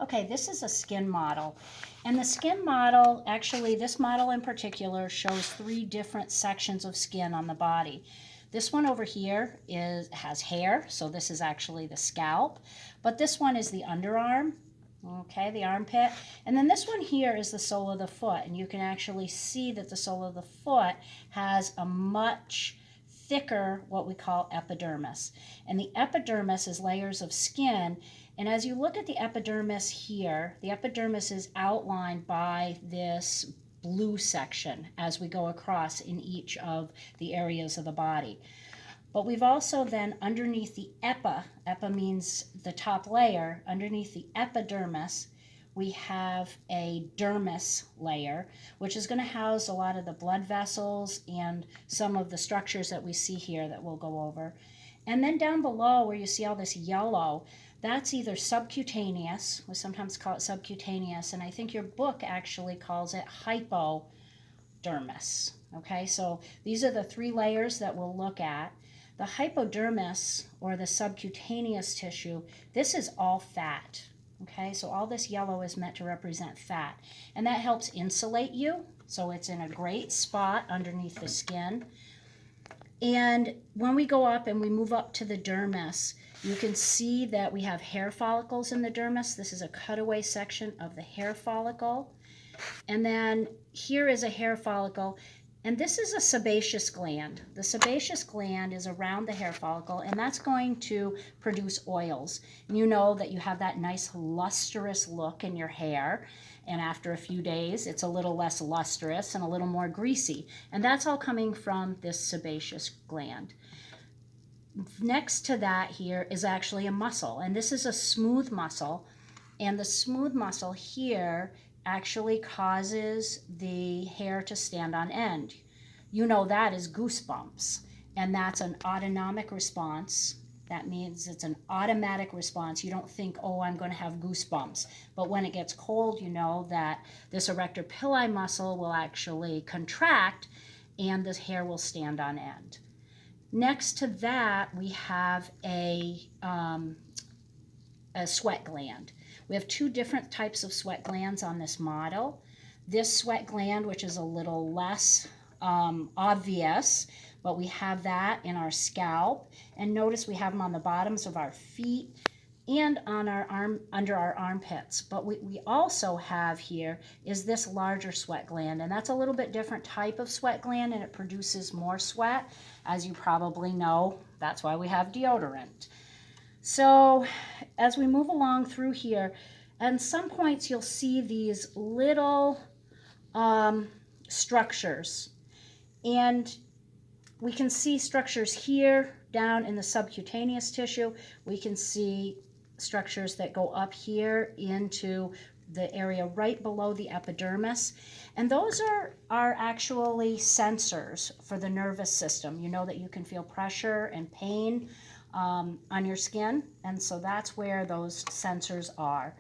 Okay, this is a skin model. And the skin model, actually, this model in particular shows 3 different sections of skin on the body. This one over here has hair, so this is actually the scalp. But this one is the underarm, okay, the armpit. And then this one here is the sole of the foot. And you can actually see that the sole of the foot has a much thicker, what we call epidermis. And the epidermis is layers of skin. And as you look at the epidermis here, the epidermis is outlined by this blue section as we go across in each of the areas of the body. But we've also then underneath the epi means the top layer, underneath the epidermis, we have a dermis layer, which is going to house a lot of the blood vessels and some of the structures that we see here that we'll go over. And then down below where you see all this yellow, that's either subcutaneous, we sometimes call it subcutaneous, and I think your book actually calls it hypodermis. Okay, so these are the 3 layers that we'll look at. The hypodermis, or the subcutaneous tissue, this is all fat. Okay, so all this yellow is meant to represent fat, and that helps insulate you, so it's in a great spot underneath the skin. And when we go up and we move up to the dermis, you can see that we have hair follicles in the dermis. This is a cutaway section of the hair follicle. And then here is a hair follicle, and this is a sebaceous gland. The sebaceous gland is around the hair follicle, and that's going to produce oils. And you know that you have that nice lustrous look in your hair, and after a few days it's a little less lustrous and a little more greasy. And that's all coming from this sebaceous gland. Next to that here is actually a muscle, and this is a smooth muscle, and the smooth muscle here actually causes the hair to stand on end. You know that is goosebumps, and that's an autonomic response. That means it's an automatic response. You don't think, oh, I'm going to have goosebumps. But when it gets cold, you know that this erector pili muscle will actually contract and the hair will stand on end. Next to that, we have a sweat gland. We have 2 different types of sweat glands on this model. This sweat gland, which is a little less obvious, but we have that in our scalp. And notice we have them on the bottoms of our feet and on our under our armpits. But we also have here is this larger sweat gland, and that's a little bit different type of sweat gland, and it produces more sweat. As you probably know, that's why we have deodorant. So as we move along through here, at some points you'll see these little structures, and we can see structures here down in the subcutaneous tissue. We can see structures that go up here into the area right below the epidermis, and those are actually sensors for the nervous system. You know that you can feel pressure and pain on your skin, and so that's where those sensors are.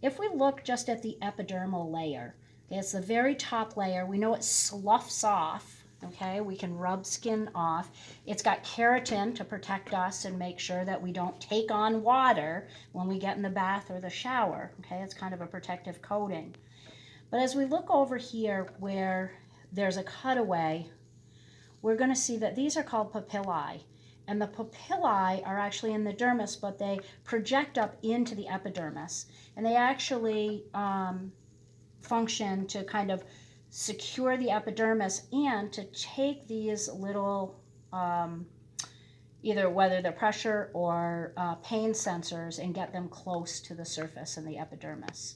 If we look just at the epidermal layer, okay, it's the very top layer. We know it sloughs off. Okay, we can rub skin off. It's got keratin to protect us and make sure that we don't take on water when we get in the bath or the shower. Okay, it's kind of a protective coating. But as we look over here where there's a cutaway, we're going to see that these are called papillae. And the papillae are actually in the dermis, but they project up into the epidermis. And they actually function to kind of secure the epidermis and to take these little, either whether they're pressure or pain sensors, and get them close to the surface in the epidermis.